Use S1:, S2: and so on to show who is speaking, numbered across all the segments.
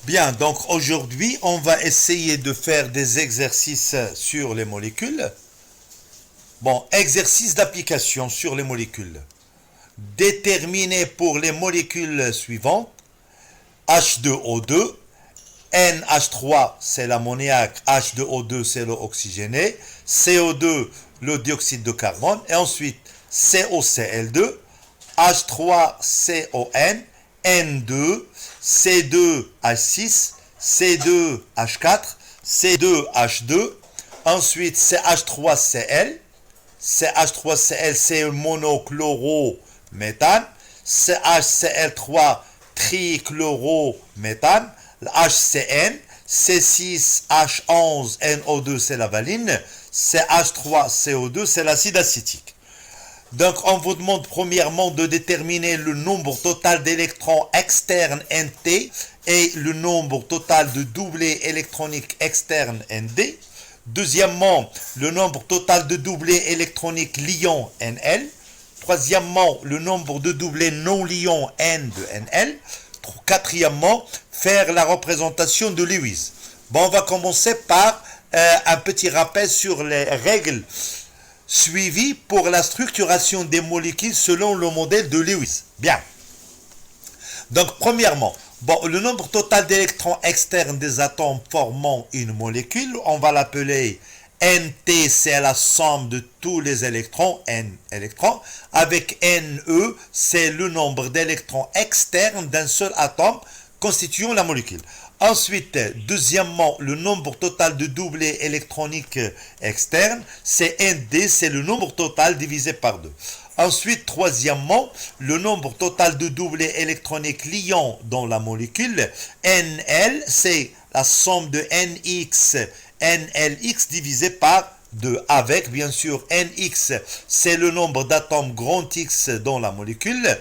S1: Bien, donc aujourd'hui, on va essayer de faire des exercices sur les molécules. Bon, exercice d'application sur les molécules. Déterminer pour les molécules suivantes H2O2, NH3 c'est l'ammoniac, H2O2 c'est l'oxygéné, CO2 le dioxyde de carbone, et ensuite COCl2, H3CON, N2, C2H6, C2H4, C2H2, ensuite CH3Cl, CH3Cl c'est monochlorométhane, CHCl3 trichlorométhane, HCN, C6H11NO2 c'est la valine, CH3CO2 c'est l'acide acétique. Donc on vous demande premièrement de déterminer le nombre total d'électrons externes NT et le nombre total de doublés électroniques externes ND. Deuxièmement, le nombre total de doublés électroniques liants NL. Troisièmement, le nombre de doublés non liants N de NL. Quatrièmement, faire la représentation de Lewis. Bon, on va commencer par un petit rappel sur les règles suivies pour la structuration des molécules selon le modèle de Lewis. Bien. Donc, premièrement, le nombre total d'électrons externes des atomes formant une molécule, on va l'appeler NT, c'est la somme de tous les électrons, N électrons, avec NE, c'est le nombre d'électrons externes d'un seul atome constituant la molécule. Ensuite, deuxièmement, le nombre total de doublés électroniques externes, c'est ND, c'est le nombre total divisé par 2. Ensuite, troisièmement, le nombre total de doublés électroniques liants dans la molécule, NL, c'est la somme de NX, NLX divisé par 2, avec bien sûr NX, c'est le nombre d'atomes grand X dans la molécule,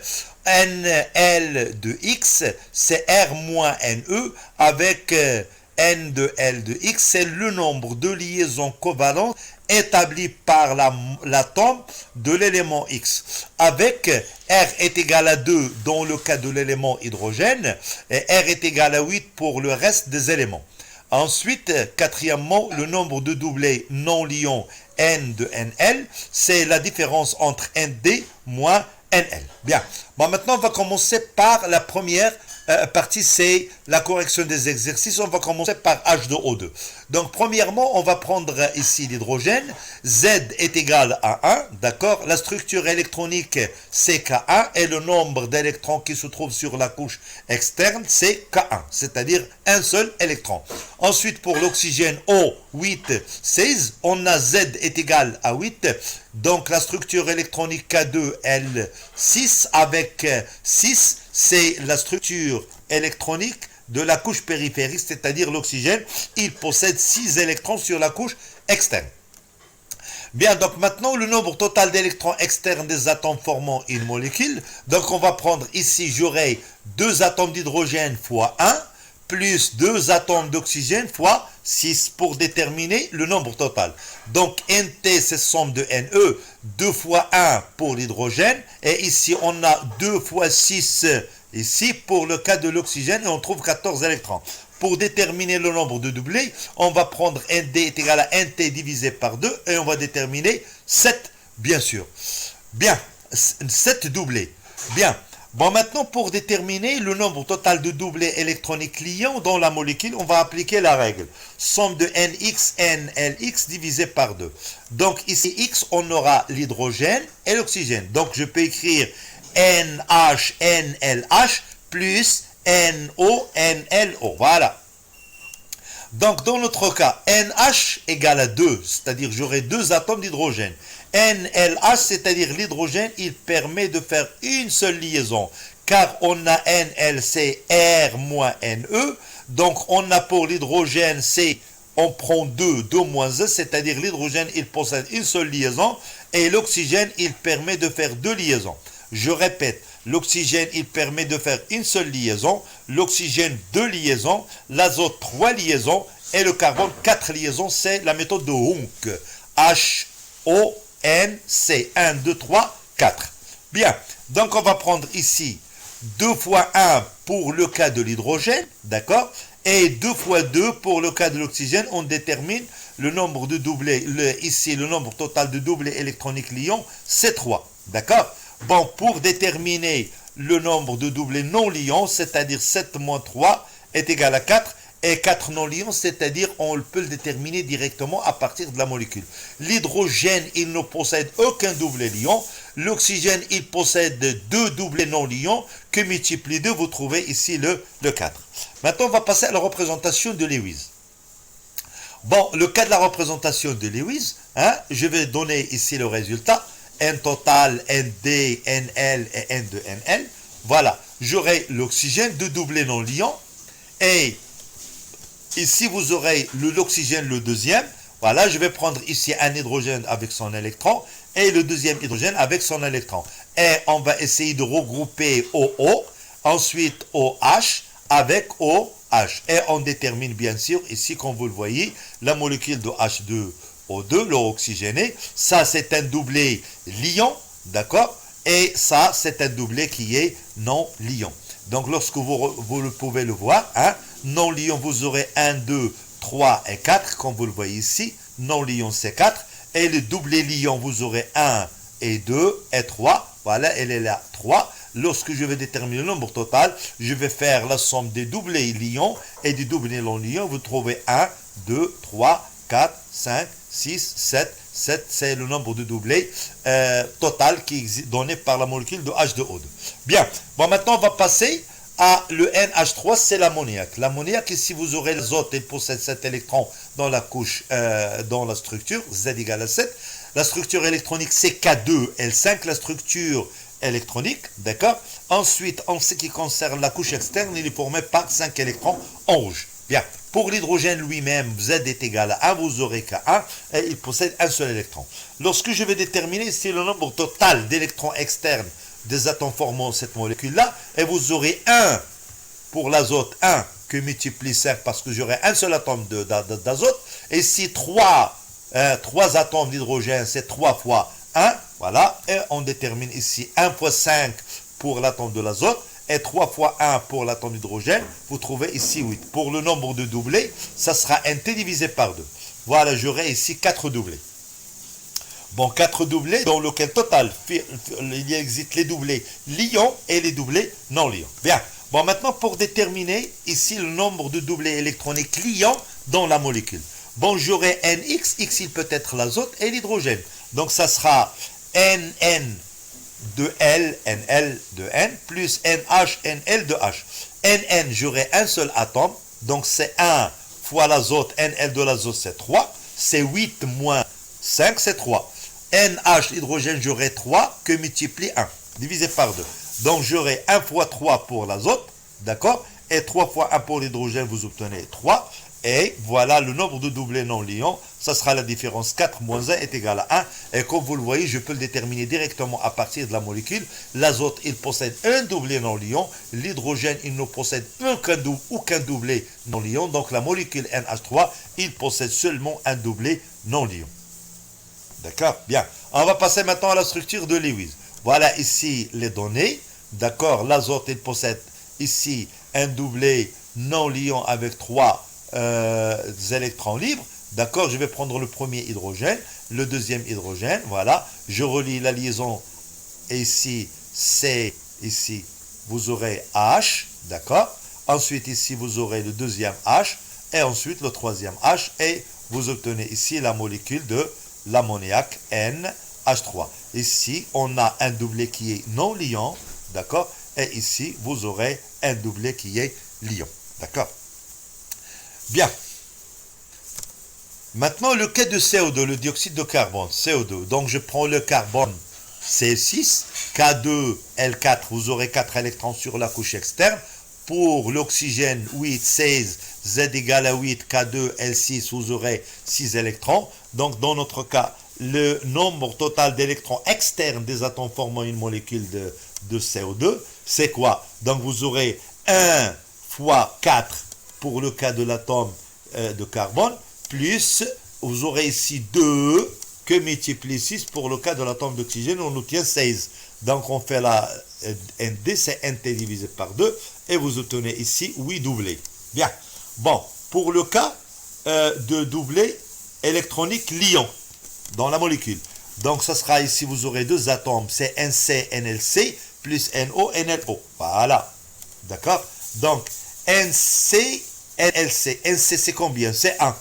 S1: NL de X, c'est R moins NE, avec N de L de X, c'est le nombre de liaisons covalentes établies par l'atome de l'élément X, avec R est égal à 2 dans le cas de l'élément hydrogène, et R est égal à 8 pour le reste des éléments. Ensuite, quatrièmement, le nombre de doublés non liants N de NL, c'est la différence entre ND moins NL. Bien. Bon, maintenant, on va commencer par la première partie, c'est la correction des exercices. On va commencer par H2O2. Donc, premièrement, on va prendre ici l'hydrogène. Z est égal à 1, d'accord. La structure électronique, c'est K1, et le nombre d'électrons qui se trouvent sur la couche externe, c'est K1, c'est-à-dire un seul électron. Ensuite, pour l'oxygène O8, 16, on a Z est égal à 8. Donc, la structure électronique K2L6 avec 6, c'est la structure électronique de la couche périphérique, c'est-à-dire l'oxygène. Il possède 6 électrons sur la couche externe. Bien, donc maintenant, le nombre total d'électrons externes des atomes formant une molécule. Donc, on va prendre ici, j'aurai 2 atomes d'hydrogène fois 1, plus 2 atomes d'oxygène fois 6 pour déterminer le nombre total. Donc, NT, c'est somme de NE, 2 fois 1 pour l'hydrogène, et ici, on a 2 fois 6 ici pour le cas de l'oxygène, et on trouve 14 électrons. Pour déterminer le nombre de doublés, on va prendre ND est égal à NT divisé par 2, et on va déterminer 7, bien sûr. Bien, 7 doublés. Bien. Bon, maintenant, pour déterminer le nombre total de doublés électroniques liants dans la molécule, on va appliquer la règle. Somme de NX, NLX divisé par 2. Donc, ici, X, on aura l'hydrogène et l'oxygène. Donc, je peux écrire NH, NLH plus NO, NLO. Voilà. Donc, dans notre cas, NH égale à 2, c'est-à-dire j'aurai 2 atomes d'hydrogène. NLH, c'est-à-dire l'hydrogène, il permet de faire une seule liaison, car on a NLC R moins NE, donc on a pour l'hydrogène C, on prend 2, 2 moins E, c'est-à-dire l'hydrogène, il possède une seule liaison, et l'oxygène, il permet de faire 2 liaisons. Je répète, l'oxygène, il permet de faire une seule liaison, l'oxygène, 2 liaisons, l'azote, 3 liaisons, et le carbone, 4 liaisons, c'est la méthode de Hunk. H-O-N-C, 1, 2, 3, 4. Bien, donc on va prendre ici 2 fois 1 pour le cas de l'hydrogène, d'accord? Et 2 fois 2 pour le cas de l'oxygène. On détermine le nombre de doublés, ici le nombre total de doublés électroniques liants, c'est 3, d'accord? Bon, pour déterminer le nombre de doublés non liants, c'est-à-dire 7 moins 3 est égal à 4, et 4 non liants, c'est-à-dire on peut le déterminer directement à partir de la molécule. L'hydrogène, il ne possède aucun doublet liant. L'oxygène, il possède 2 doublés non liants que multiplie 2, vous trouvez ici le 4. Maintenant, on va passer à la représentation de Lewis. Bon, le cas de la représentation de Lewis, je vais donner ici le résultat. N total, ND, NL et N2NL. Voilà, j'aurai l'oxygène, 2 doublés non liants. Et ici, vous aurez l'oxygène, le deuxième. Voilà, je vais prendre ici un hydrogène avec son électron et le deuxième hydrogène avec son électron. Et on va essayer de regrouper OO, ensuite OH avec OH. Et on détermine bien sûr, ici, comme vous le voyez, la molécule de H2O2, l'eau oxygénée. Ça, c'est un doublet liant, d'accord? Et ça, c'est un doublet qui est non liant. Donc, lorsque vous pouvez le voir, non liant, vous aurez 1, 2, 3 et 4, comme vous le voyez ici. Non liant, c'est 4. Et le doublet liant, vous aurez 1 et 2 et 3. Voilà, elle est là, 3. Lorsque je vais déterminer le nombre total, je vais faire la somme des doublés liants et des doublés non liants. Vous trouvez 1, 2, 3, 4, 5, 6, 7. 7, c'est le nombre de doublés total qui est donné par la molécule de H2O2. Bien, bon, maintenant on va passer à le NH3, c'est l'ammoniac. L'ammoniac, ici vous aurez l'azote, il possède 7 électrons dans la couche, dans la structure, Z égale à 7. La structure électronique, c'est K2L5, la structure électronique, d'accord? Ensuite, en ce qui concerne la couche externe, il est formé par 5 électrons en rouge. Bien, pour l'hydrogène lui-même, Z est égal à 1, vous aurez K1, et il possède un seul électron. Lorsque je vais déterminer ici le nombre total d'électrons externes des atomes formant cette molécule-là, et vous aurez 1 pour l'azote, 1 que multiplie 5 parce que j'aurai un seul atome d'azote, et si 3 atomes d'hydrogène, c'est 3 fois 1, voilà, et on détermine ici 1 fois 5 pour l'atome de l'azote, et 3 fois 1 pour l'atome d'hydrogène, vous trouvez ici 8. Pour le nombre de doublés, ça sera NT divisé par 2. Voilà, j'aurai ici 4 doublés. Bon, 4 doublés dans lequel total, il existe les doublés liants et les doublés non liants. Bien, bon, maintenant pour déterminer ici le nombre de doublés électroniques liants dans la molécule. Bon, j'aurai NX, X il peut être l'azote et l'hydrogène. Donc ça sera NN de L, NL de N, plus NH, NL de H. NN, j'aurai un seul atome, donc c'est 1 fois l'azote, NL de l'azote, c'est 3. C'est 8 moins 5, c'est 3. NH, l'hydrogène, j'aurai 3, que multiplie 1, divisé par 2. Donc j'aurai 1 fois 3 pour l'azote, d'accord? Et 3 fois 1 pour l'hydrogène, vous obtenez 3. Et voilà le nombre de doublés non liants. Ça sera la différence 4 moins 1 est égal à 1. Et comme vous le voyez, je peux le déterminer directement à partir de la molécule. L'azote, il possède un doublé non liant. L'hydrogène, il ne possède aucun doublé non liant. Donc la molécule NH3, il possède seulement un doublé non liant. D'accord? Bien. On va passer maintenant à la structure de Lewis. Voilà ici les données. D'accord? L'azote, il possède ici un doublé non liant avec 3 électrons libres. D'accord, je vais prendre le premier hydrogène, le deuxième hydrogène, voilà. Je relie la liaison ici, C, ici, vous aurez H, d'accord. Ensuite, ici, vous aurez le deuxième H, et ensuite le troisième H, et vous obtenez ici la molécule de l'ammoniac NH3. Ici, on a un doublet qui est non liant, d'accord, et ici, vous aurez un doublet qui est liant, d'accord. Bien. Maintenant, le cas de CO2, le dioxyde de carbone, CO2. Donc, je prends le carbone C6, K2, L4, vous aurez 4 électrons sur la couche externe. Pour l'oxygène, 8, 16, Z égale à 8, K2, L6, vous aurez 6 électrons. Donc, dans notre cas, le nombre total d'électrons externes des atomes formant une molécule de CO2, c'est quoi? Donc, vous aurez 1 fois 4 pour le cas de l'atome de carbone, plus vous aurez ici 2 que multiplie 6 pour le cas de l'atome d'oxygène, on obtient 16. Donc on fait ND, c'est NT divisé par 2, et vous obtenez ici 8 doublés. Bien. Bon, pour le cas de doublé électronique liant dans la molécule. Donc, ça sera ici, vous aurez deux atomes, c'est NC, NLC, plus NO, NLO. Voilà. D'accord? Donc, NC, NLC. NC, c'est combien? C'est 1.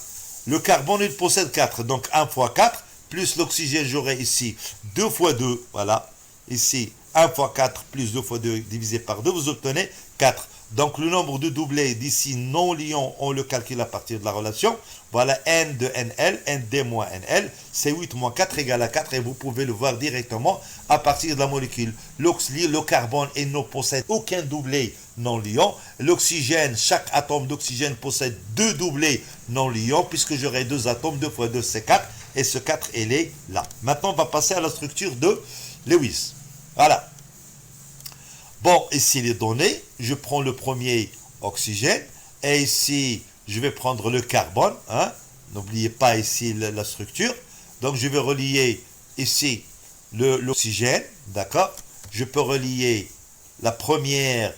S1: Le carbone, il possède 4. Donc, 1 fois 4, plus l'oxygène, j'aurai ici 2 fois 2. Voilà. Ici, 1 fois 4, plus 2 fois 2, divisé par 2, vous obtenez 4. Donc, le nombre de doublés d'ici non liants, on le calcule à partir de la relation. Voilà, N de NL, ND moins NL, c'est 8 moins 4 égale à 4, et vous pouvez le voir directement à partir de la molécule. Le carbone, il ne possède aucun doublé non liant. L'oxygène, chaque atome d'oxygène possède 2 doublés non liants, puisque j'aurai 2 atomes, 2 fois 2, c'est 4, et ce 4, il est là. Maintenant, on va passer à la structure de Lewis. Voilà. Bon, ici les données, je prends le premier oxygène, et ici, je vais prendre le carbone, hein? N'oubliez pas ici la structure. Donc, je vais relier ici l'oxygène, d'accord? Je peux relier la première,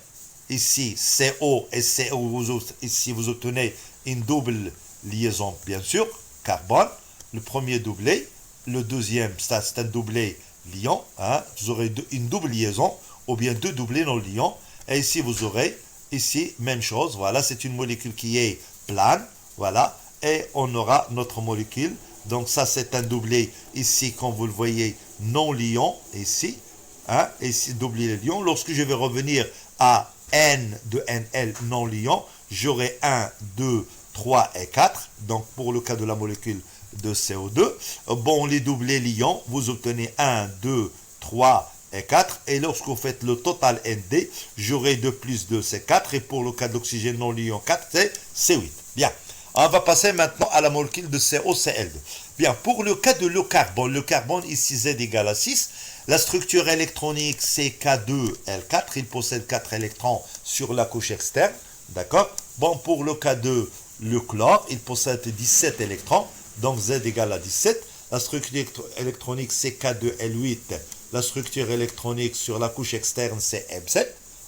S1: ici, CO, et CO, ici, vous obtenez une double liaison, bien sûr, carbone, le premier doublé, le deuxième, c'est un doublé liant, hein? Vous aurez une double liaison, ou bien 2 doublés non liants. Et ici, vous aurez, ici, même chose. Voilà, c'est une molécule qui est plane. Voilà, et on aura notre molécule. Donc ça, c'est un doublé, ici, comme vous le voyez, non liant, ici. Hein, ici, doublé liant. Lorsque je vais revenir à N de NL non liant, j'aurai 1, 2, 3 et 4. Donc, pour le cas de la molécule de CO2, bon, les doublés liants, vous obtenez 1, 2, 3 et 4, et lorsque vous faites le total ND, j'aurai 2 plus 2, c'est 4, et pour le cas d'oxygène non liant 4, c'est 8. Bien, on va passer maintenant à la molécule de COCl2. Bien, pour le cas de le carbone ici Z égale à 6, la structure électronique c'est K2L4, il possède 4 électrons sur la couche externe, d'accord? Bon, pour le cas de le chlore, il possède 17 électrons, donc Z égale à 17, la structure électronique c'est K2L8, la structure électronique sur la couche externe, c'est M7.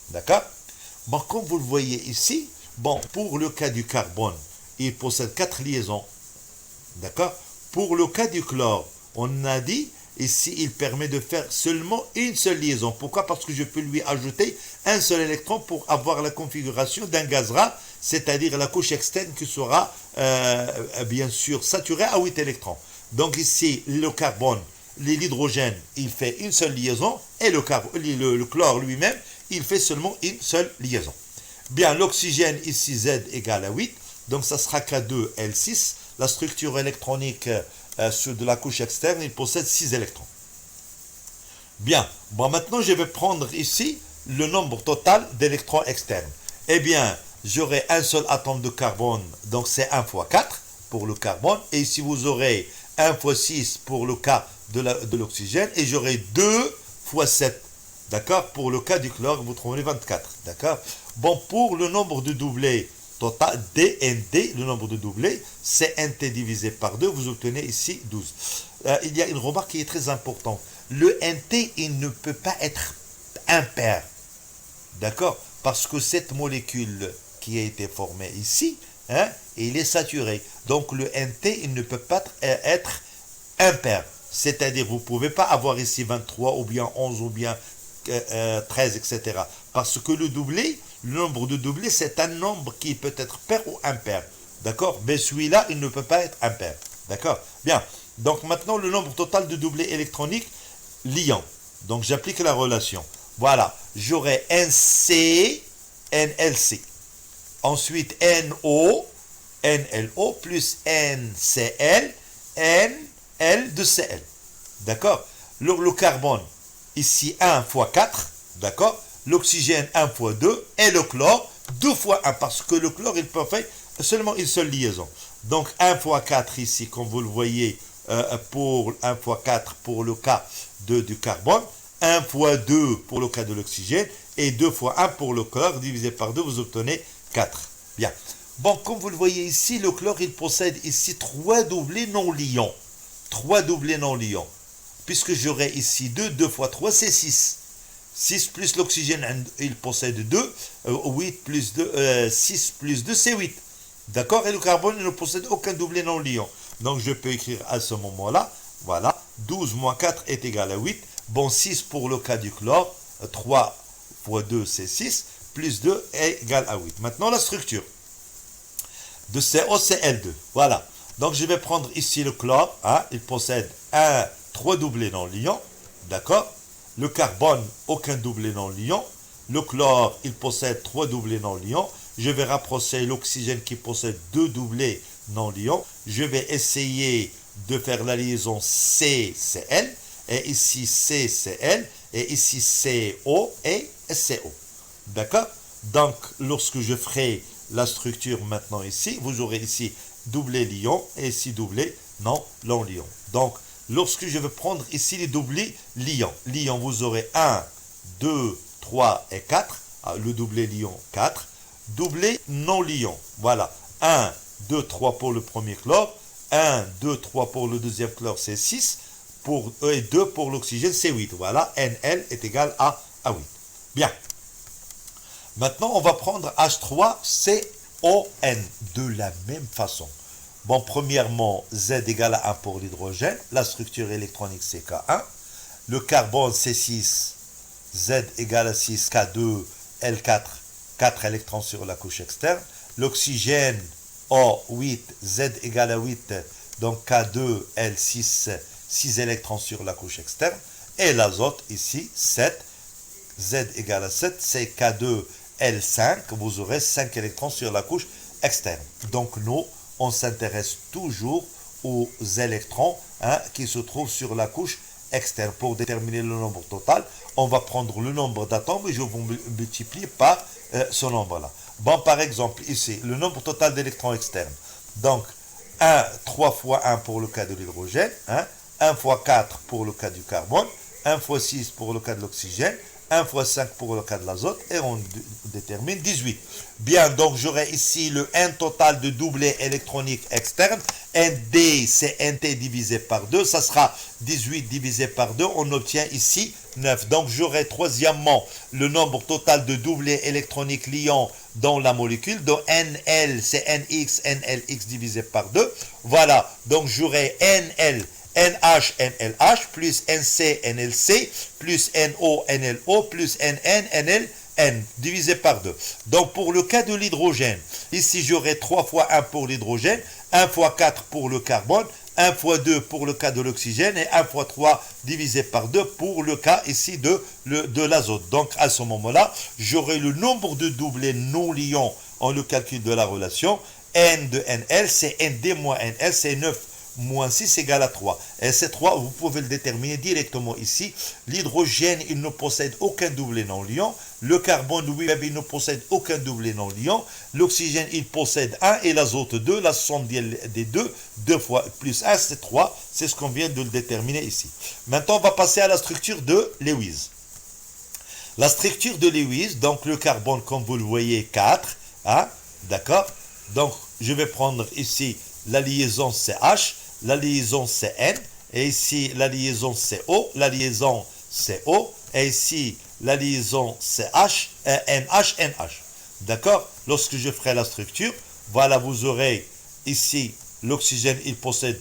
S1: D'accord? Bon, comme vous le voyez ici, bon, pour le cas du carbone, il possède 4 liaisons. D'accord? Pour le cas du chlore, on a dit, ici, il permet de faire seulement une seule liaison. Pourquoi? Parce que je peux lui ajouter un seul électron pour avoir la configuration d'un gaz rare, c'est-à-dire la couche externe qui sera, bien sûr, saturée à 8 électrons. Donc ici, le carbone, l'hydrogène, il fait une seule liaison, et le chlore lui-même, il fait seulement une seule liaison. Bien, l'oxygène, ici, Z égale à 8, donc ça sera K2L6. La structure électronique de la couche externe, il possède 6 électrons. Bien, bon, maintenant, je vais prendre ici le nombre total d'électrons externes. Eh bien, j'aurai un seul atome de carbone, donc c'est 1 fois 4 pour le carbone, et ici, vous aurez 1 fois 6 pour le cas de l'oxygène, et j'aurai 2 fois 7, d'accord? Pour le cas du chlore, vous trouverez 24, d'accord? Bon, pour le nombre de doublés total, DND, le nombre de doublés, c'est NT divisé par 2, vous obtenez ici 12. Il y a une remarque qui est très importante. Le NT, il ne peut pas être impair, d'accord? Parce que cette molécule qui a été formée ici, hein, il est saturé. Donc le NT, il ne peut pas être impair. C'est-à-dire, vous ne pouvez pas avoir ici 23, ou bien 11, ou bien 13, etc. Parce que le doublé, le nombre de doublés, c'est un nombre qui peut être pair ou impair. D'accord? Mais celui-là, il ne peut pas être impair. D'accord? Bien. Donc maintenant, le nombre total de doublés électroniques liants. Donc j'applique la relation. Voilà. J'aurai NC, NLC. Ensuite, NO, NLO, plus NCl, NL de Cl. D'accord? Le carbone, ici 1 fois 4, d'accord? L'oxygène 1 fois 2, et le chlore 2 fois 1, parce que le chlore, il peut faire seulement une seule liaison. Donc 1 fois 4 ici, comme vous le voyez, pour 1 fois 4 pour le cas du carbone, 1 fois 2 pour le cas de l'oxygène, et 2 fois 1 pour le chlore, divisé par 2, vous obtenez 4. Bien. Bon, comme vous le voyez ici, le chlore, il possède ici 3 doublés non liants. 3 doublés non liants. Puisque j'aurai ici 2 fois 3, c'est 6. 6 plus l'oxygène, il possède 2. 8 plus 2, 6 plus 2, c'est 8. D'accord? Et le carbone, il ne possède aucun doublé non liant. Donc je peux écrire à ce moment-là, voilà, 12 moins 4 est égal à 8. Bon, 6 pour le cas du chlore, 3 fois 2, c'est 6, plus 2 est égal à 8. Maintenant, la structure de COCl2. Voilà. Donc je vais prendre ici le chlore, hein, il possède 3 doublés non liants, d'accord? Le carbone, aucun doublé non liant. Le chlore, il possède 3 doublés non liants. Je vais rapprocher l'oxygène qui possède 2 doublés non liants. Je vais essayer de faire la liaison CCl. Et ici CCl. Et ici CO et CO. D'accord? Donc, lorsque je ferai la structure maintenant ici, vous aurez ici doublé liant et ici doublé non liant. Donc, lorsque je vais prendre ici les doublés liants, vous aurez 1, 2, 3 et 4. Le doublé liant 4. Doublé non liant. Voilà. 1, 2, 3 pour le premier chlore. 1, 2, 3 pour le deuxième chlore, c'est 6. Et 2 pour l'oxygène, c'est 8. Voilà. NL est égal à 8. Bien. Maintenant, on va prendre H3CON de la même façon. Bon, premièrement, Z égale à 1 pour l'hydrogène. La structure électronique, c'est K1. Le carbone, c'est 6. Z égale à 6. K2, L4. 4 électrons sur la couche externe. L'oxygène, O8. Z égale à 8. Donc K2, L6. 6 électrons sur la couche externe. Et l'azote, ici, 7. Z égale à 7. C'est K2, L5. Vous aurez 5 électrons sur la couche externe. Donc nous, on s'intéresse toujours aux électrons, hein, qui se trouvent sur la couche externe. Pour déterminer le nombre total, on va prendre le nombre d'atomes et je vais multiplier par ce nombre-là. Bon, par exemple, ici, le nombre total d'électrons externes. Donc, 3 fois 1 pour le cas de l'hydrogène, hein, 1 fois 4 pour le cas du carbone, 1 fois 6 pour le cas de l'oxygène, 1 fois 5 pour le cas de l'azote, et on détermine 18. Bien, donc j'aurai ici le N total de doublé électronique externe. ND, c'est NT divisé par 2, ça sera 18 divisé par 2, on obtient ici 9. Donc j'aurai troisièmement le nombre total de doublés électroniques liants dans la molécule. Donc NL, c'est NX divisé par 2. Voilà, donc j'aurai NL, NH, NLH, plus NC, NLC, plus NO, NLO, plus NN, NLN, divisé par 2. Donc, pour le cas de l'hydrogène, ici, j'aurai 3 fois 1 pour l'hydrogène, 1 fois 4 pour le carbone, 1 fois 2 pour le cas de l'oxygène, et 1 fois 3 divisé par 2 pour le cas ici de l'azote. Donc, à ce moment-là, j'aurai le nombre de doublés non liants en le calcul de la relation. N de NL, c'est ND moins NL, c'est 9. Moins 6 égale à 3. Et c'est 3, vous pouvez le déterminer directement ici. L'hydrogène, il ne possède aucun doublé non liant. Le carbone, lui, il ne possède aucun doublé non liant. L'oxygène, il possède 1 et l'azote 2. La somme des deux, 2 fois plus 1, c'est 3. C'est ce qu'on vient de le déterminer ici. Maintenant, on va passer à la structure de Lewis. La structure de Lewis, donc le carbone, comme vous le voyez, 4. Hein, d'accord? Donc, je vais prendre ici la liaison CH. La liaison CN, et ici la liaison CO, la liaison CO, et ici la liaison CH, NH, NH. D'accord? Lorsque je ferai la structure, voilà, vous aurez ici l'oxygène, il possède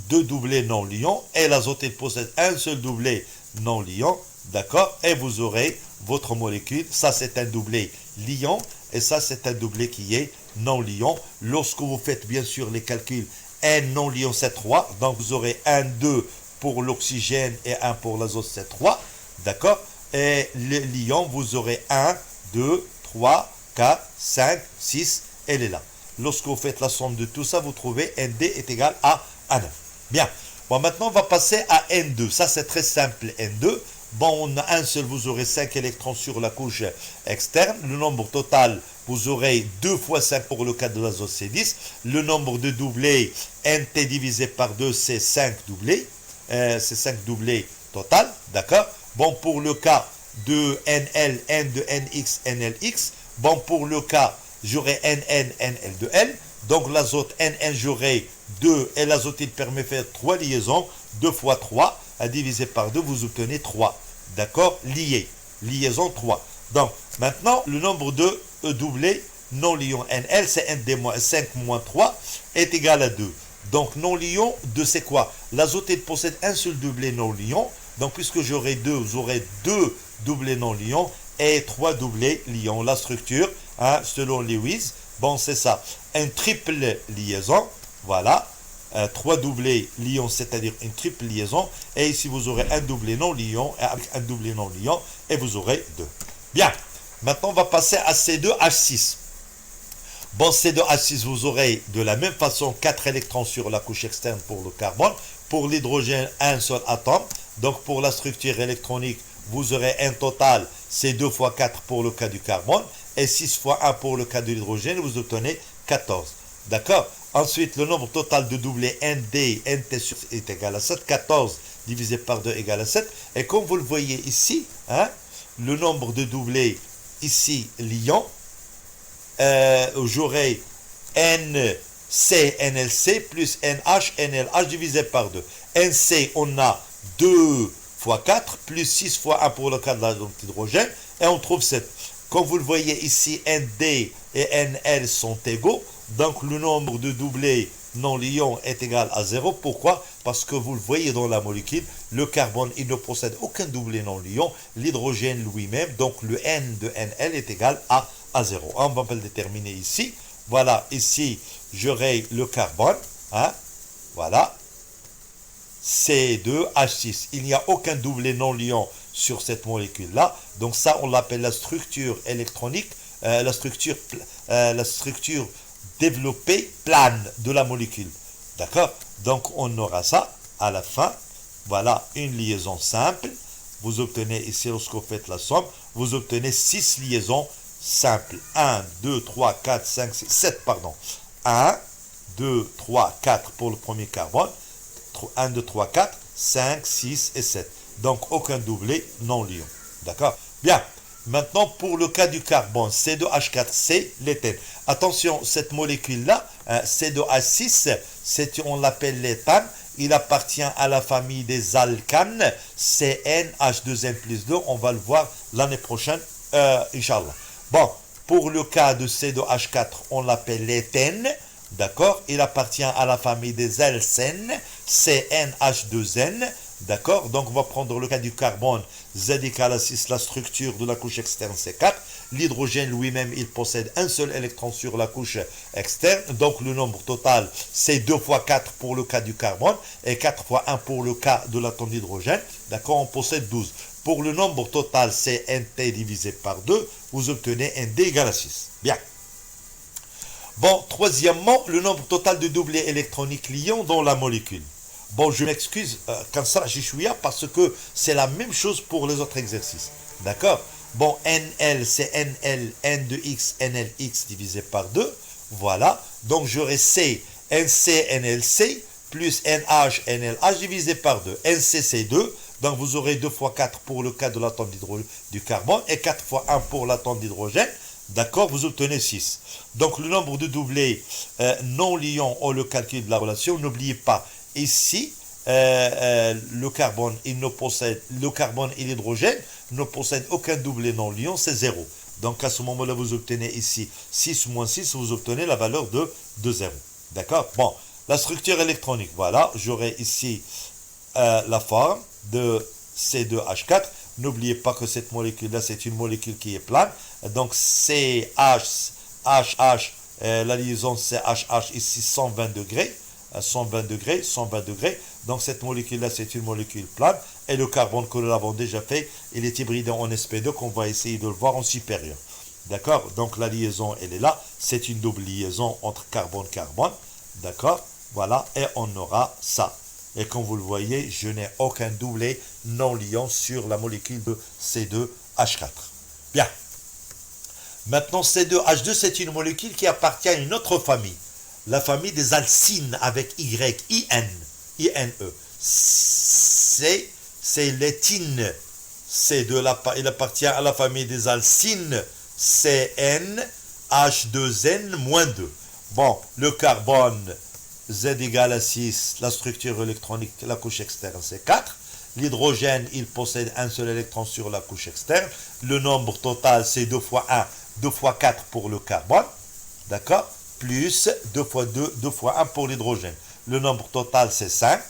S1: 2 doublés non liants, et l'azote, il possède un seul doublé non liant. D'accord? Et vous aurez votre molécule, ça c'est un doublé liant, et ça c'est un doublé qui est non liant. Lorsque vous faites bien sûr les calculs, N non liant, c'est 3. Donc, vous aurez 1, 2 pour l'oxygène et 1 pour l'azote, c'est 3. D'accord? Et le liant, vous aurez 1, 2, 3, 4, 5, 6. Elle est là. Lorsque vous faites la somme de tout ça, vous trouvez ND est égal à 9. Bien. Bon, maintenant, on va passer à N2. Ça, c'est très simple, N2. Bon, on a un seul, vous aurez 5 électrons sur la couche externe. Le nombre total, vous aurez 2 fois 5 pour le cas de l'azote, c'est 10. Le nombre de doublés, NT divisé par 2, c'est 5 doublés. C'est 5 doublés total, d'accord? Bon, pour le cas de NL, N de NX, NLX. Bon, pour le cas, j'aurai NN, NL de L. Donc, l'azote NN, j'aurai 2. Et l'azote, il permet de faire 3 liaisons. 2 fois 3, à diviser par 2, vous obtenez 3. d'accord, liés. Liaison 3. Donc, maintenant, le nombre de E doublé non liant NL, c'est ND5 moins 3, est égal à 2. Donc, non liant, 2, c'est quoi? L'azote, il possède un seul doublé non liant. Donc, puisque j'aurai 2, vous aurez 2 doublés non liants et 3 doublés liants. La structure, hein, selon Lewis, bon, c'est ça. Un triple liaison, voilà. 3 doublés liants, c'est-à-dire une triple liaison. Et ici, vous aurez un doublé non liant avec un doublé non liant et vous aurez 2. Bien. Maintenant, on va passer à C2H6. Bon, C2H6, vous aurez de la même façon 4 électrons sur la couche externe pour le carbone. Pour l'hydrogène, un seul atome. Donc, pour la structure électronique, vous aurez un total, c'est 2 fois 4 pour le cas du carbone. Et 6 fois 1 pour le cas de l'hydrogène, vous obtenez 14. D'accord? Ensuite, le nombre total de doublés ND, NT est égal à 7. 14 divisé par 2 égale à 7. Et comme vous le voyez ici, hein, le nombre de doublés ici liant, j'aurai NC, NLC plus NH, NLH divisé par 2. NC, on a 2 fois 4 plus 6 fois 1 pour le cas de l'hydrogène et on trouve 7. Comme vous le voyez ici, ND et NL sont égaux. Donc le nombre de doublés non liants est égal à 0. Pourquoi? Parce que vous le voyez dans la molécule, le carbone, il ne possède aucun doublé non liant. L'hydrogène lui-même, donc le N de NL est égal à 0. On va le déterminer ici. Voilà, ici, j'aurai le carbone. Hein, voilà. C2H6. Il n'y a aucun doublé non liant sur cette molécule-là. Donc ça, on l'appelle la structure électronique, la structure développée plane de la molécule. D'accord? Donc on aura ça à la fin. Voilà une liaison simple. Vous obtenez ici, lorsque vous faites la somme, vous obtenez 6 liaisons simples. 1, 2, 3, 4, 5, 6, 7, pardon. 1, 2, 3, 4 pour le premier carbone. 1, 2, 3, 4, 5, 6 et 7. Donc aucun doublé non liant. D'accord? Bien. Maintenant, pour le cas du carbone, C2H4, c'est l'éthène. Attention, cette molécule-là, C2H6, on l'appelle l'éthane. Il appartient à la famille des alcanes, CnH2n plus 2. On va le voir l'année prochaine, Inch'Allah. Bon, pour le cas de C2H4, on l'appelle l'éthène. D'accord? Il appartient à la famille des alcènes, CnH2n. D'accord? Donc, on va prendre le cas du carbone, Z égale à 6, la structure de la couche externe, c'est 4. L'hydrogène lui-même, il possède un seul électron sur la couche externe. Donc, le nombre total, c'est 2 fois 4 pour le cas du carbone et 4 fois 1 pour le cas de l'atome d'hydrogène. D'accord? On possède 12. Pour le nombre total, c'est NT divisé par 2. Vous obtenez ND égale à 6. Bien. Bon, troisièmement, le nombre total de doublés électroniques liants dans la molécule. Bon, je m'excuse, comme ça, j'échouia parce que c'est la même chose pour les autres exercices. D'accord? Bon, NL, c'est NL, N de X, NLX divisé par 2. Voilà. Donc, j'aurai C, NC, NLC, plus NH, NLH divisé par 2. NC, c'est 2. Donc, vous aurez 2 fois 4 pour le cas de l'atome du carbone et 4 fois 1 pour l'atome d'hydrogène. D'accord? Vous obtenez 6. Donc, le nombre de doublés non liants au le calcul de la relation, n'oubliez pas, ici, le carbone et l'hydrogène ne possèdent aucun doublé non liant, c'est 0. Donc à ce moment-là, vous obtenez ici 6 moins 6, vous obtenez la valeur de 0. D'accord? Bon, la structure électronique, voilà, j'aurai ici la forme de C2H4. N'oubliez pas que cette molécule-là, c'est une molécule qui est plane. Donc CH, HH, la liaison CHH ici 120 degrés. 120 degrés, 120 degrés. Donc cette molécule-là, c'est une molécule plane. Et le carbone que nous l'avons déjà fait, il est hybridé en sp2 qu'on va essayer de le voir en supérieur. D'accord? Donc la liaison, elle est là. C'est une double liaison entre carbone-carbone. D'accord? Voilà. Et on aura ça. Et comme vous le voyez, je n'ai aucun doublé non liant sur la molécule de C2H4. Bien. Maintenant, C2H2, c'est une molécule qui appartient à une autre famille. La famille des alcynes avec Y, I-N-E. C'est l'éthine. Il appartient à la famille des alcynes, CN, H2N-2. Bon, le carbone, Z égale à 6, la structure électronique, la couche externe, c'est 4. L'hydrogène, il possède un seul électron sur la couche externe. Le nombre total, c'est 2 fois 1, 2 fois 4 pour le carbone. D'accord? Plus 2 fois 2, 2 fois 1 pour l'hydrogène. Le nombre total, c'est 5.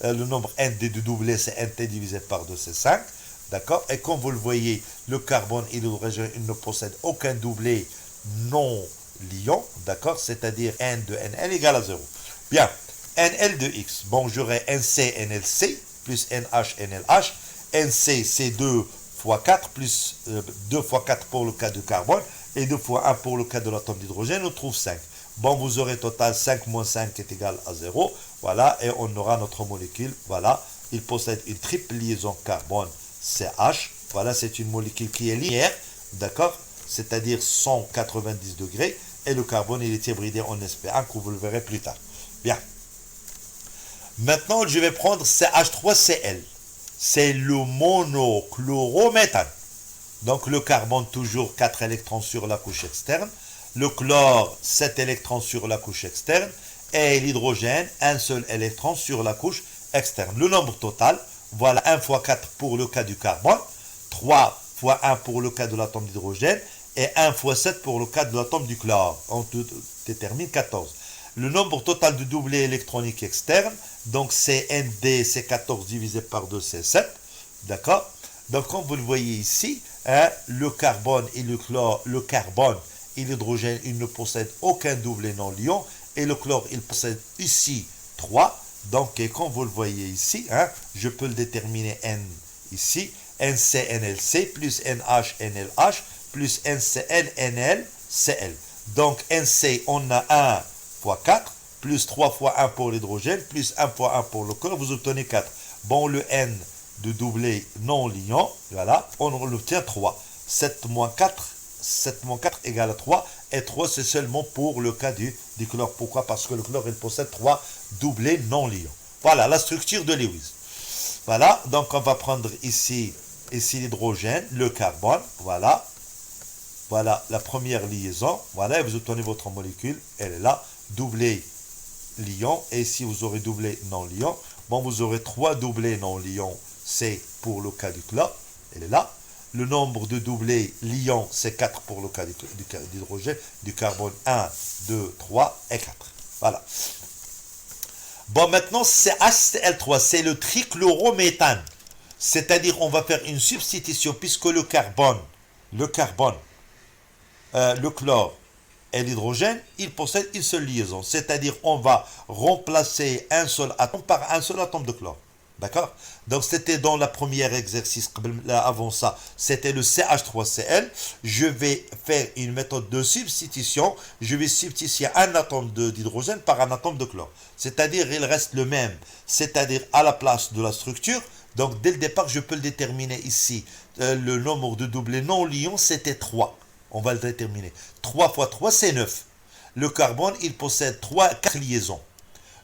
S1: Le nombre ND du doublé, c'est NT divisé par 2, c'est 5. D'accord? Et comme vous le voyez, le carbone et l'hydrogène, ils ne possèdent aucun doublé non liant. D'accord? C'est-à-dire N de NL égale à 0. Bien. NL de X. Bon, j'aurai NC, NLC, plus NH, NLH. NC, c'est 2 fois 4, plus 2 fois 4 pour le cas du carbone, et 2 fois 1 pour le cas de l'atome d'hydrogène, on trouve 5. Bon, vous aurez total 5 moins 5 est égal à 0. Voilà, et on aura notre molécule. Voilà, il possède une triple liaison carbone-CH. Voilà, c'est une molécule qui est linéaire, d'accord? C'est-à-dire 190 degrés. Et le carbone, il est hybridé en sp1, que vous le verrez plus tard. Bien. Maintenant, je vais prendre CH3Cl. C'est le monochlorométhane. Donc, le carbone, toujours 4 électrons sur la couche externe. Le chlore, 7 électrons sur la couche externe. Et l'hydrogène, un seul électron sur la couche externe. Le nombre total, voilà 1 fois 4 pour le cas du carbone, 3 fois 1 pour le cas de l'atome d'hydrogène, et 1 fois 7 pour le cas de l'atome du chlore. On détermine 14. Le nombre total de doublés électroniques externes, donc c'est ND, c'est 14 divisé par 2, c'est 7. D'accord? Donc, comme vous le voyez ici, hein, le carbone et le carbone et l'hydrogène, ils ne possèdent aucun doublé non liant. Et le chlore, il possède ici 3. Donc, comme vous le voyez ici, hein, je peux le déterminer N ici. NCNLC plus NHNLH plus NCLNLCL. Donc, NC, on a 1 fois 4, plus 3 fois 1 pour l'hydrogène, plus 1 fois 1 pour le chlore, vous obtenez 4. Bon, le N de doublé non liant, voilà, on obtient 3. 7 moins 4 égale à 3. Et 3, c'est seulement pour le cas du chlore. Pourquoi? Parce que le chlore, il possède 3 doublés non liants. Voilà, la structure de Lewis. Voilà, donc on va prendre ici l'hydrogène, le carbone, voilà. Voilà la première liaison. Voilà, et vous obtenez votre molécule. Elle est là, doublé liant. Et ici, vous aurez doublé non liant. Bon, vous aurez 3 doublés non liants. C'est pour le cas du chlore. Elle est là. Le nombre de doublés liants, c'est 4 pour le cas d'hydrogène. Du carbone, 1, 2, 3 et 4. Voilà. Bon, maintenant, c'est HCl3. C'est le trichlorométhane. C'est-à-dire, on va faire une substitution puisque le chlore et l'hydrogène, ils possèdent une seule liaison. C'est-à-dire, on va remplacer un seul atome par un seul atome de chlore. D'accord? Donc, c'était dans le premier exercice. Avant ça, c'était le CH3Cl. Je vais faire une méthode de substitution. Je vais substituer un atome d'hydrogène par un atome de chlore. C'est-à-dire, il reste le même. C'est-à-dire, à la place de la structure. Donc, dès le départ, je peux le déterminer ici. Le nombre de doublés non liants, c'était 3. On va le déterminer. 3 fois 3, c'est 9. Le carbone, il possède 4 liaisons.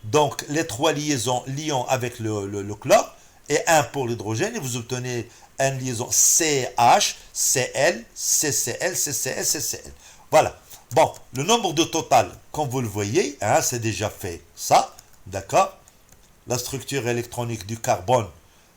S1: Donc, les 3 liaisons liant avec le chlore et 1 pour l'hydrogène, et vous obtenez une liaison CH, Cl, CCl, CCl, CCl. Voilà. Bon, le nombre de total, comme vous le voyez, hein, c'est déjà fait ça. D'accord? La structure électronique du carbone,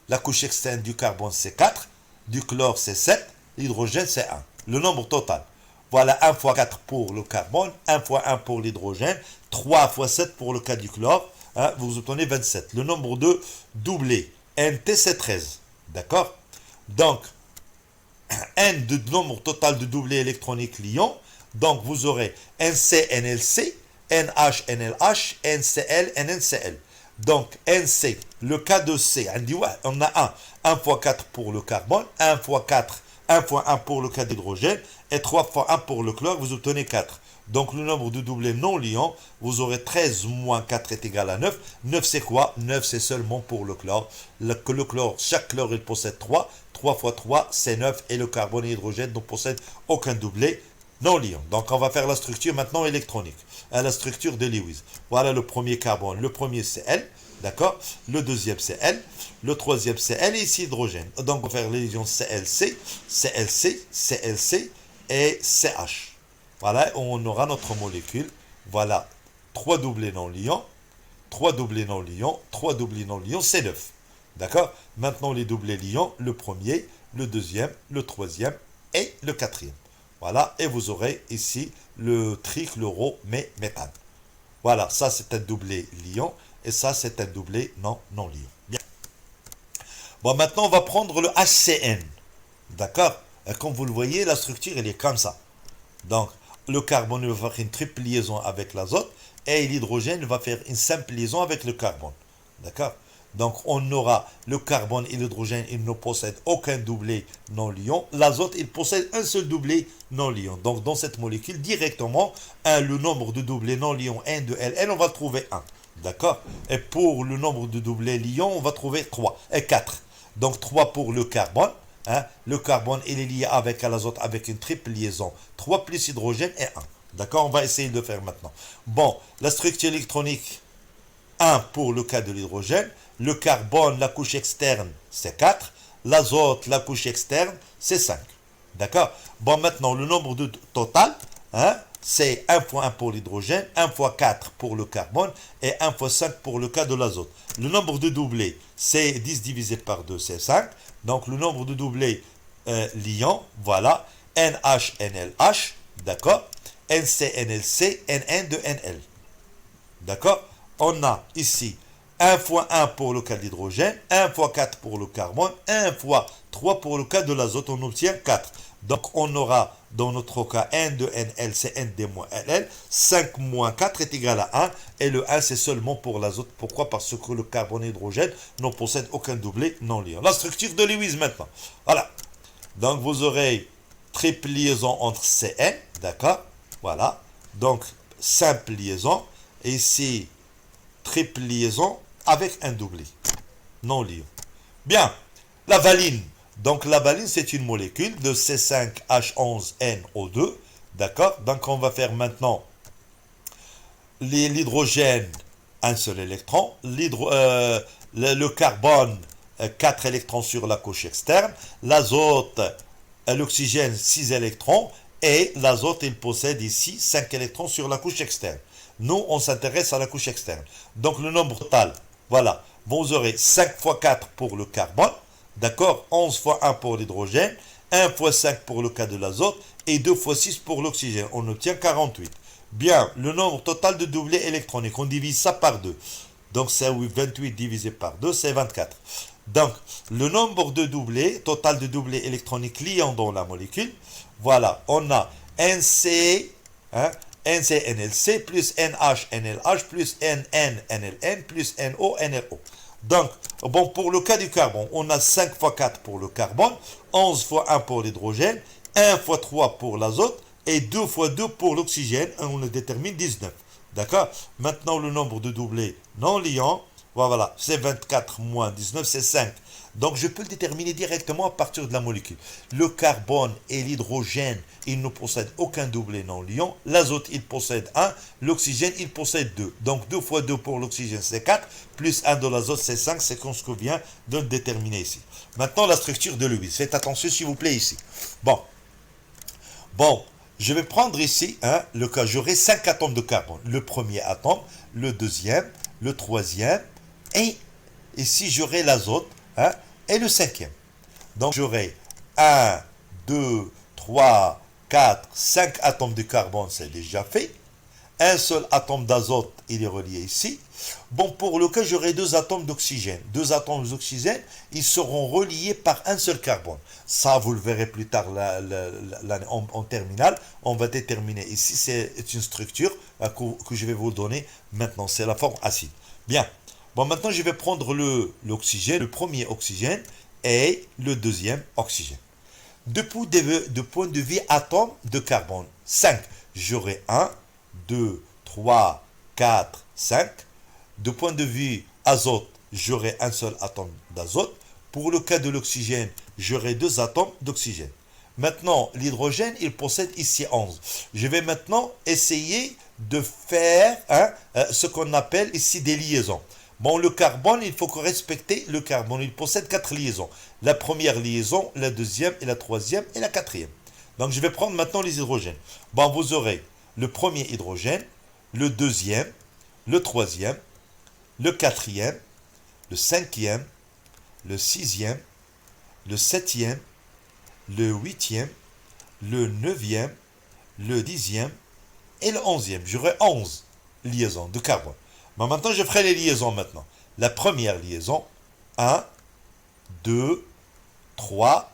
S1: la couche externe du carbone, c'est 4. Du chlore, c'est 7. L'hydrogène, c'est 1. Le nombre total. Voilà 1 fois 4 pour le carbone, 1 fois 1 pour l'hydrogène, 3 fois 7 pour le cas du chlore, hein, vous obtenez 27. Le nombre de doublés, NT c'est 13. D'accord? Donc, N de nombre total de doublés électroniques liants, donc vous aurez NCNLC, NHNLH, NCl, NNCl. Donc, NC, le cas de C, on a 1 fois 4 pour le carbone, 1 fois 4, 1 fois 1 pour le cas d'hydrogène, et 3 fois 1 pour le chlore, vous obtenez 4. Donc, le nombre de doublés non liants, vous aurez 13 moins 4 est égal à 9. 9, c'est quoi? 9, c'est seulement pour le chlore. Le chlore, chaque chlore, il possède 3. 3 fois 3, c'est 9. Et le carbone et l'hydrogène ne possèdent aucun doublé non liant. Donc, on va faire la structure maintenant électronique. La structure de Lewis. Voilà le premier carbone. Le premier, c'est L. D'accord? Le deuxième, c'est L. Le troisième, c'est L. Et ici, hydrogène. Donc, on va faire les liaisons CLC, CLC, CLC et CH. Voilà, on aura notre molécule. Voilà, 3 doublés non liants, 3 doublés non liants, 3 doublés non liants, c'est 9. D'accord? Maintenant, les doublés liants, le premier, le deuxième, le troisième et le quatrième. Voilà, et vous aurez ici le trichloro méthane. Voilà, ça c'est un doublé liant et ça c'est un doublé non liant. Bien. Bon, maintenant on va prendre le HCN. D'accord? Et comme vous le voyez, la structure elle est comme ça. Donc, le carbone va faire une triple liaison avec l'azote et l'hydrogène va faire une simple liaison avec le carbone. D'accord? Donc, on aura le carbone et l'hydrogène, ils ne possèdent aucun doublé non liant. L'azote, il possède un seul doublé non liant. Donc, dans cette molécule, directement, le nombre de doublés non liants N de Ln, on va trouver 1. D'accord? Et pour le nombre de doublés liants, on va trouver 3 et 4. Donc, 3 pour le carbone. Hein, le carbone, il est lié avec l'azote avec une triple liaison. 3 plus hydrogène et 1. D'accord? On va essayer de le faire maintenant. Bon, la structure électronique, 1 pour le cas de l'hydrogène. Le carbone, la couche externe, c'est 4. L'azote, la couche externe, c'est 5. D'accord? Bon, maintenant, le nombre de total, hein, c'est 1 fois 1 pour l'hydrogène, 1 fois 4 pour le carbone et 1 fois 5 pour le cas de l'azote. Le nombre de doublés, c'est 10 divisé par 2, c'est 5. Donc, le nombre de doublés liants, voilà, NH, d'accord? NC, NN de NL. D'accord? On a ici 1 fois 1 pour le cas de l'hydrogène, 1 fois 4 pour le carbone, 1 fois 3 pour le cas de l'azote, on obtient 4. Donc on aura dans notre cas N de NL, c'est ND moins LL, 5 moins 4 est égal à 1, et le 1 c'est seulement pour l'azote. Pourquoi? Parce que le carbone et l'hydrogène ne possèdent aucun doublé non liant. La structure de Lewis maintenant. Voilà. Donc vous aurez triple liaison entre CN, d'accord? Voilà. Donc simple liaison. Et ici, triple liaison avec un doublé non liant. Bien, la valine. Donc la valine, c'est une molécule de C5H11NO2. D'accord? Donc on va faire maintenant l'hydrogène, un seul électron. Le carbone, 4 électrons sur la couche externe. L'azote, l'oxygène, 6 électrons. Et l'azote, il possède ici 5 électrons sur la couche externe. Nous, on s'intéresse à la couche externe. Donc, le nombre total, voilà. Vous aurez 5 fois 4 pour le carbone, d'accord? 11 fois 1 pour l'hydrogène, 1 fois 5 pour le cas de l'azote, et 2 fois 6 pour l'oxygène. On obtient 48. Bien, le nombre total de doublés électroniques, on divise ça par 2. Donc, c'est 28 divisé par 2, c'est 24. Donc, le nombre de doublés, total de doublés électroniques liants dans la molécule, voilà, on a NC, hein, NCNLC plus NHNLH plus NNNLN plus NONLO. Donc, bon, pour le cas du carbone, on a 5 fois 4 pour le carbone, 11 fois 1 pour l'hydrogène, 1 fois 3 pour l'azote et 2 fois 2 pour l'oxygène. On le détermine 19. D'accord? Maintenant, le nombre de doublés non liants, voilà, c'est 24 moins 19, c'est 5. Donc, je peux le déterminer directement à partir de la molécule. Le carbone et l'hydrogène, ils ne possèdent aucun doublé non liant. L'azote, il possède 1. L'oxygène, il possède 2. Donc, 2 fois 2 pour l'oxygène, c'est 4. Plus 1 de l'azote, c'est 5. C'est ce qu'on vient de déterminer ici. Maintenant, la structure de Lewis. Faites attention, s'il vous plaît, ici. Bon, je vais prendre ici, hein, le cas, j'aurai 5 atomes de carbone. Le premier atome, le deuxième, le troisième, et ici, j'aurai l'azote, hein, et le cinquième. Donc, j'aurai 1, 2, 3, 4, 5 atomes de carbone, c'est déjà fait. Un seul atome d'azote, il est relié ici. Bon, pour le cas, j'aurai 2 atomes d'oxygène. 2 atomes d'oxygène, ils seront reliés par un seul carbone. Ça, vous le verrez plus tard en terminale. On va déterminer ici, c'est une structure que je vais vous donner maintenant. C'est la forme acide. Bien. Bon, maintenant, je vais prendre l'oxygène, le premier oxygène et le deuxième oxygène. De point de vue atome de carbone, 5. J'aurai 1, 2, 3, 4, 5. De point de vue azote, j'aurai un seul atome d'azote. Pour le cas de l'oxygène, j'aurai 2 atomes d'oxygène. Maintenant, l'hydrogène, il possède ici 11. Je vais maintenant essayer de faire ce qu'on appelle ici des liaisons. Bon, le carbone, il faut respecter le carbone. Il possède 4 liaisons. La première liaison, la deuxième et la troisième et la quatrième. Donc, je vais prendre maintenant les hydrogènes. Bon, vous aurez le premier hydrogène, le deuxième, le troisième, le quatrième, le cinquième, le sixième, le septième, le huitième, le neuvième, le dixième et le onzième. J'aurai 11 liaisons de carbone. Mais maintenant, je ferai les liaisons maintenant. La première liaison, un, 2, 3,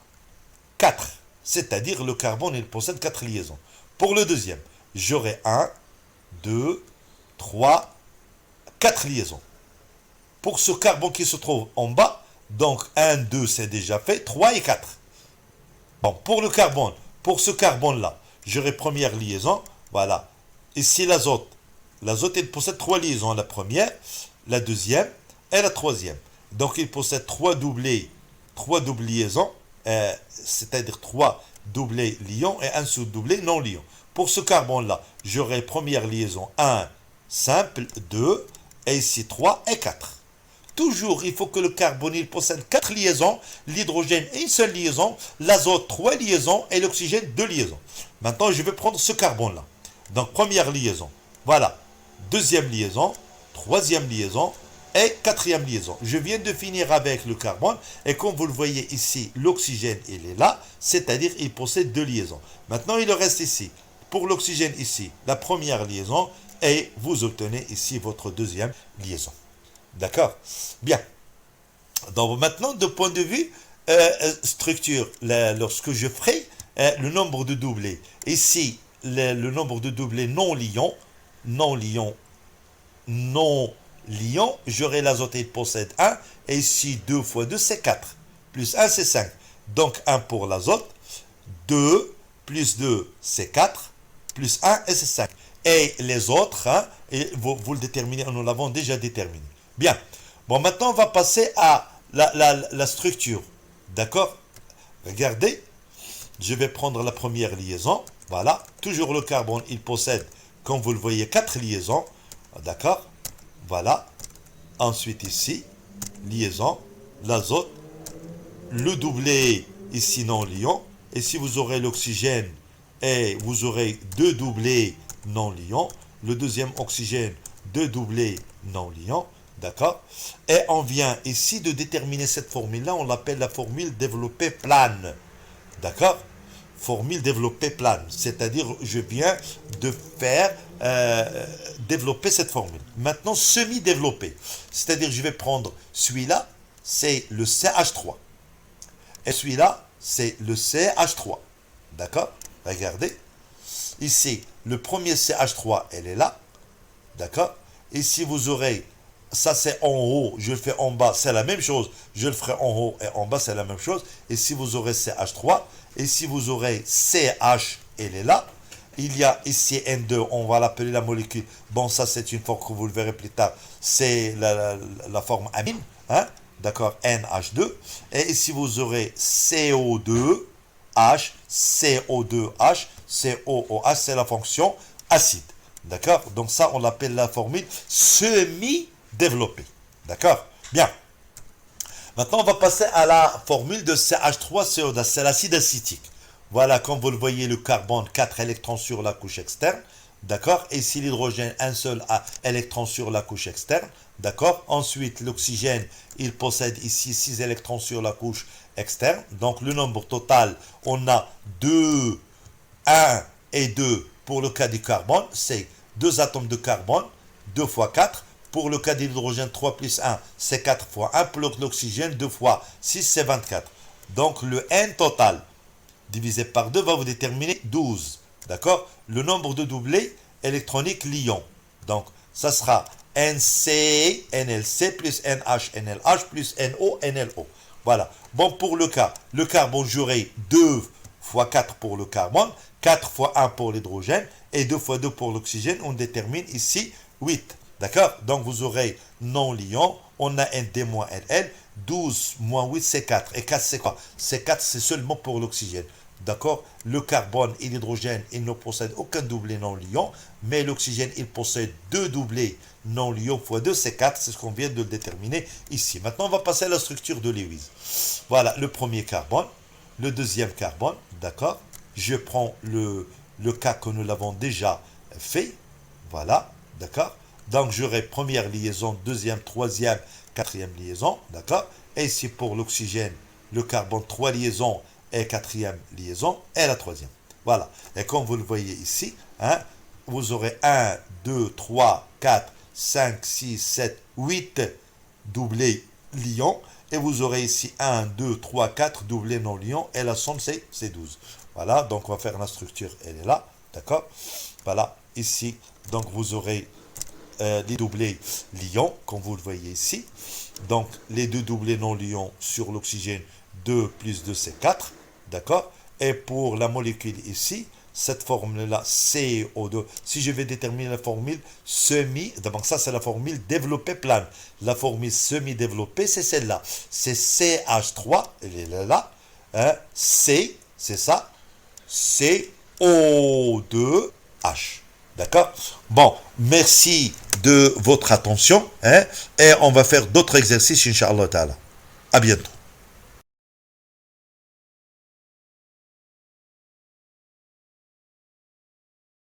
S1: 4. C'est-à-dire le carbone, il possède 4 liaisons. Pour le deuxième, j'aurai un, 2, 3, 4 liaisons. Pour ce carbone qui se trouve en bas, donc 1, 2, c'est déjà fait, 3 et 4. Bon, pour ce carbone-là, j'aurai première liaison, voilà. Ici, l'azote. L'azote, il possède 3 liaisons. La première, la deuxième et la troisième. Donc, il possède 3 doubles liaisons, c'est-à-dire 3 doublés lions et un sous-doublé non lion. Pour ce carbone-là, j'aurai première liaison 1, simple, 2, et ici 3 et 4. Toujours, il faut que le carbone il possède 4 liaisons, l'hydrogène une seule liaison, l'azote 3 liaisons et l'oxygène 2 liaisons. Maintenant, je vais prendre ce carbone-là. Donc, première liaison. Voilà. Deuxième liaison, troisième liaison et quatrième liaison. Je viens de finir avec le carbone et comme vous le voyez ici, l'oxygène il est là, c'est-à-dire il possède 2 liaisons. Maintenant, il reste ici. Pour l'oxygène ici, la première liaison et vous obtenez ici votre deuxième liaison. D'accord? Bien. Donc maintenant, de point de vue structure, lorsque je ferai le nombre de doublés, ici, le nombre de doublés non lions, j'aurai l'azote, il possède 1, et ici 2 fois 2, c'est 4, plus 1, c'est 5. Donc 1 pour l'azote, 2 plus 2, c'est 4, plus 1, et c'est 5. Et les autres, hein, et vous le déterminez, nous l'avons déjà déterminé. Bien. Bon, maintenant, on va passer à la structure. D'accord? Regardez. Je vais prendre la première liaison. Voilà. Toujours le carbone, il possède, comme vous le voyez, 4 liaisons. D'accord? Voilà. Ensuite, ici, liaison, l'azote, le doublé, ici, non-lion. Ici, vous aurez l'oxygène et vous aurez 2 doublés non-lions. Le deuxième oxygène, 2 doublés non-lions. D'accord? Et on vient ici de déterminer cette formule-là, on l'appelle la formule développée plane. D'accord? Formule développée plane. C'est-à-dire, je viens de faire développer cette formule. Maintenant, semi-développée. C'est-à-dire, je vais prendre celui-là, c'est le CH3. Et celui-là, c'est le CH3. D'accord? Regardez. Ici, le premier CH3, elle est là. D'accord? Ici, vous aurez, ça c'est en haut, je le fais en bas, c'est la même chose. Je le ferai en haut et en bas, c'est la même chose. Ici, vous aurez CH3. Ici, vous aurez CH, elle est là. Il y a ici N2, on va l'appeler la molécule. Bon, ça c'est une forme que vous le verrez plus tard. C'est la forme amine. Hein? D'accord? NH2. Et ici, vous aurez CO2H, CO2H, COOH, c'est la fonction acide. D'accord? Donc ça, on l'appelle la formule semi-développée. D'accord? Bien. Maintenant, on va passer à la formule de CH3CO2. C'est l'acide acétique. Voilà, comme vous le voyez, le carbone, 4 électrons sur la couche externe. D'accord? Et ici, l'hydrogène, un seul électron sur la couche externe. D'accord? Ensuite, l'oxygène, il possède ici 6 électrons sur la couche externe. Donc, le nombre total, on a 2, 1 et 2 pour le cas du carbone. C'est 2 atomes de carbone, 2 fois 4. Pour le cas de l'hydrogène, 3 plus 1, c'est 4 fois 1. Pour l'oxygène, 2 fois 6, c'est 24. Donc, le N total, divisé par 2, va vous déterminer 12. D'accord? Le nombre de doublés électroniques lions. Donc, ça sera NC, NLC, plus NH, NLH, plus NO, NLO. Voilà. Bon, pour le cas, le carbone, j'aurai 2 fois 4 pour le carbone, 4 fois 1 pour l'hydrogène, et 2 fois 2 pour l'oxygène. On détermine ici 8. D'accord? Donc, vous aurez non-lion, on a ND-NL, 12 moins 8, c'est 4. Et 4, c'est quoi? C'est 4, c'est seulement pour l'oxygène. D'accord? Le carbone et l'hydrogène, ils ne possèdent aucun doublé non-lion, mais l'oxygène, il possède 2 doublés non-lion fois 2, c'est 4, c'est ce qu'on vient de le déterminer ici. Maintenant, on va passer à la structure de Lewis. Voilà, le premier carbone, le deuxième carbone, d'accord? Je prends le cas que nous l'avons déjà fait, voilà, d'accord? Donc, j'aurai première liaison, deuxième, troisième, quatrième liaison, d'accord? Et ici, pour l'oxygène, le carbone, 3 liaisons et 4e liaison, et la 3e. Voilà. Et comme vous le voyez ici, hein, vous aurez 1, 2, 3, 4, 5, 6, 7, 8 doublés lions. Et vous aurez ici 1, 2, 3, 4 doublés non lions. Et la somme, c'est 12. Voilà. Donc, on va faire la structure. Elle est là. D'accord? Voilà. Ici, donc, vous aurez les doublés lions, comme vous le voyez ici. Donc, les deux doublés non lions sur l'oxygène, 2 plus 2, c'est 4. D'accord? Et pour la molécule ici, cette formule-là, CO2, si je vais déterminer la formule semi, donc ça c'est la formule développée plane. La formule semi-développée, c'est celle-là. C'est CH3, elle est là. Hein, C, c'est ça. CO2H. D'accord? Bon, merci de votre attention. Hein, et on va faire d'autres exercices, Inch'Allah Ta'ala. À bientôt.